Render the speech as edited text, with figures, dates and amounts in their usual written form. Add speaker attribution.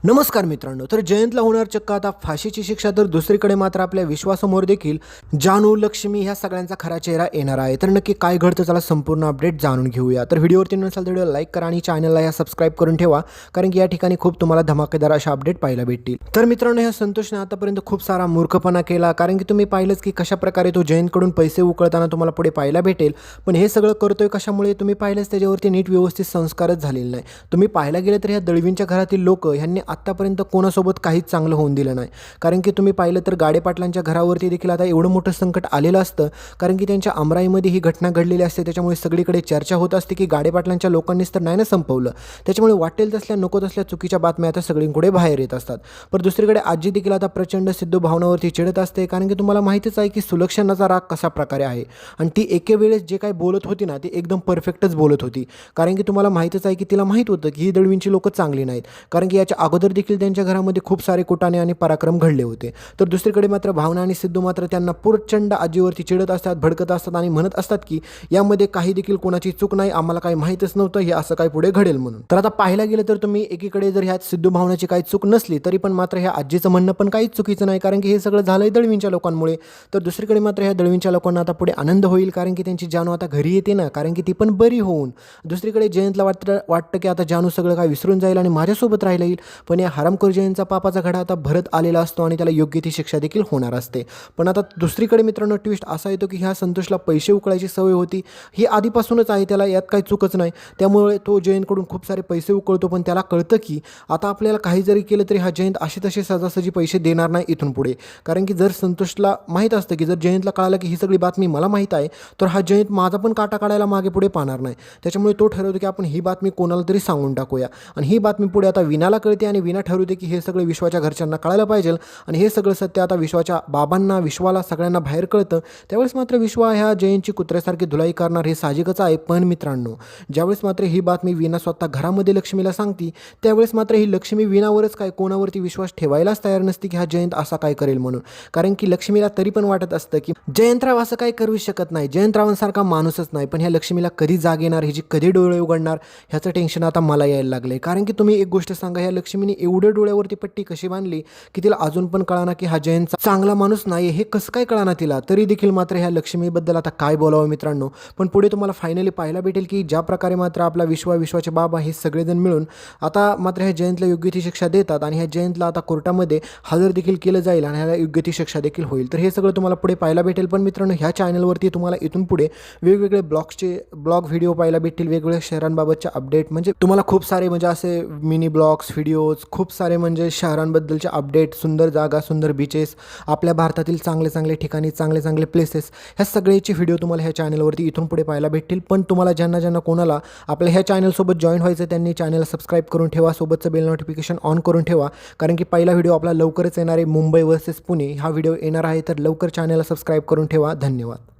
Speaker 1: नमस्कार मित्रांनो, तर जयंतला होणार चक्क आता फाशीची शिक्षा, तर दुसरीकडे मात्र आपल्या विश्वासमोर देखील जानू, लक्ष्मी ह्या सगळ्यांचा खरा चेहरा येणार आहे. तर नक्की काय घडतं चला संपूर्ण अपडेट जाणून घेऊया. तर व्हिडिओवरती नसाल तर व्हिडिओ लाईक करा आणि चॅनलला या सबस्क्राईब करून ठेवा, कारण की या ठिकाणी खूप तुम्हाला धमाकेदार अशा अपडेट पाहायला भेटतील. तर मित्रांनो, ह्या संतोषने आतापर्यंत खूप सारा मूर्खपणा केला, कारण की तुम्ही पाहिलंच की कशा प्रकारे तो जयंतकडून पैसे उकळताना तुम्हाला पुढे पाहायला भेटेल. पण हे सगळं करतोय कशामुळे तुम्ही पाहिलंच, त्याच्यावरती नीट व्यवस्थित संस्कारच झालेले नाही. तुम्ही पाहायला गेलं तर ह्या दळवींच्या घरातील लोक ह्यांनी आत्तापर्यंत कोणासोबत काहीच चांगलं होऊन दिलं नाही. कारण की तुम्ही पाहिलं तर गाडे पाटलांच्या घरावरती देखील आता एवढं मोठं संकट आलेलं असतं, कारण की त्यांच्या अमराईमध्ये ही घटना घडलेली असते. त्याच्यामुळे सगळीकडे चर्चा होत असते की गाडे पाटलांच्या लोकांनीच तर नाही ना संपवलं. त्याच्यामुळे वाटेल तसल्या नको तसल्या चुकीच्या बातम्या आता सगळीकडे बाहेर येत असतात. पण दुसरीकडे आजी देखील आता प्रचंड सिद्धू भावनावरती चिडत असते, कारण की तुम्हाला माहितीच आहे की सुलक्षणाचा राग कशा प्रकारे आहे. आणि ती एके वेळेस जे काही बोलत होती ना, ती एकदम परफेक्टच बोलत होती. कारण की तुम्हाला माहीतच आहे की तिला माहीत होतं की ही दळवींची लोकं चांगली नाहीत, कारण की याच्या अगोदर देखील त्यांच्या घरामध्ये खूप सारे कुटाणे आणि पराक्रम घडले होते. तर दुसरीकडे मात्र भावना आणि सिद्धू मात्र त्यांना प्रचंड आजीवरती चिडत असतात, भडकत असतात आणि म्हणत असतात की यामध्ये काही देखील कोणाची चूक नाही, आम्हाला काही माहीतच नव्हतं हे असं काय पुढे घडेल म्हणून. तर आता पाहायला गेलं तर तुम्ही एकीकडे जर ह्यात सिद्धू भावनाची काही चूक नसली तरी पण मात्र ह्या आजीचं म्हणणं पण काहीच चुकीचं नाही, कारण की हे सगळं झालंय दळवींच्या लोकांमुळे. तर दुसरीकडे मात्र ह्या दळवींच्या लोकांना आता पुढे आनंद होईल, कारण की त्यांची जानू आता घरी येते ना, कारण की ती पण बरी होऊन. दुसरीकडे जयंतला वाटतं की आता जानू सगळं काय विसरून जाईल आणि माझ्यासोबत राहिला येईल. पण या हरामखोर जयंतचा पापाचा घडा आता भरत आलेला असतो आणि त्याला योग्य ती शिक्षा देखील होणार असते. पण आता दुसरीकडे मित्रांनो ट्विस्ट असा येतो की ह्या संतोषला पैसे उकळायची सवय होती, ही आधीपासूनच आहे, त्याला यात काही चुकच नाही. त्यामुळे तो जयंतकडून खूप सारे पैसे उकळतो, पण त्याला कळतं की आता आपल्याला काही जरी केलं तरी हा जयंत असे तसे सहजासहजी पैसे देणार नाही इथून पुढे. कारण की जर संतोषला माहीत असतं की जर जयंतला कळालं की ही सगळी बातमी मला माहीत आहे, तर हा जयंत माझा पण काटा काढायला मागे पुढे पाहणार नाही. त्याच्यामुळे तो ठरवतो की आपण ही बातमी कोणाला तरी सांगून टाकूया. आणि ही बातमी पुढे आता विनाला कळते आणि विना ठरवते की हे सगळं विश्वाच्या घरच्यांना कळायला पाहिजे. आणि हे सगळं सत्य आता विश्वाच्या बाबांना, विश्वाला, सगळ्यांना बाहेर कळतं. त्यावेळेस मात्र विश्वा ह्या जयंतची कुत्र्यासारखी धुलाई करणार हे साहजिकच आहे. पण मित्रांनो, ज्यावेळेस मात्र ही बातमी विना स्वतः घरामध्ये लक्ष्मीला सांगती, त्यावेळेस मात्र ही लक्ष्मी विनावरच काय कोणावरती विश्वास ठेवायलाच तयार नसते की हा जयंत असा काय करेल म्हणून. कारण की लक्ष्मीला तरी पण वाटत असतं की जयंतराव असं काय करू शकत नाही, जयंतरावांसारखा माणूसच नाही. पण ह्या लक्ष्मीला कधी जाग येणार, हिची कधी डोळे उघडणार, ह्याचं टेन्शन आता मला यायला लागलं. कारण की तुम्ही एक गोष्ट सांगा, ह्या लक्ष्मीने एवढं डोळ्यावरती पट्टी कशी बांधली की तिला अजून पण कळाना की हा जयंत चांगला माणूस नाही, हे कसं काय कळाना तिला. तरी देखील मात्र ह्या लक्ष्मीबद्दल आता काय बोलावं मित्रांनो. पण पुढे तुम्हाला फायनली पाहायला भेटेल की ज्या प्रकारे मात्र आपला विश्वाचे बाबा हे सगळेजण मिळून आता मात्र ह्या जयंतला योग्य ती शिक्षा देतात आणि ह्या जयंतला आता कोर्टामध्ये हजर देखील केलं जाईल आणि ह्याला योग्य ती शिक्षा देखील होईल. तर हे सगळं तुम्हाला पुढे पाहायला भेटेल. पण मित्रांनो, ह्या चॅनलवरती तुम्हाला इथून पुढे वेगवेगळे ब्लॉग व्हिडिओ पाहायला भेटतील, वेगवेगळ्या शहरांबाबतच्या अपडेट, म्हणजे तुम्हाला खूप सारे म्हणजे असे मिनी ब्लॉग्स व्हिडिओज, खूप सारे म्हणजे शहरांबद्दलचे अपडेट, सुंदर जागा, सुंदर बीचेस, आपल्या भारतातील चांगले चांगले ठिकाणी, चांगले चांगले प्लेसेस, ह्या सगळ्याचे व्हिडिओ तुम्हाला ह्या चॅनलवरती इथून पुढे पाहायला भेटतील. पण तुम्हाला ज्यांना कोणाला आपल्या ह्या चॅनलसोबत जॉईन व्हायचं त्यांनी चॅनलला सबस्क्राईब करून ठेवा, सोबतचं बेल नोटिफिकेशन ऑन करून ठेवा, कारण की पहिला व्हिडिओ आपला लवकरच येणार आहे. मुंबई वर्सेस पुणे हा व्हिडिओ येणार आहे, तर लवकर चॅनलला सबस्क्राईब करून ठेवा. धन्यवाद.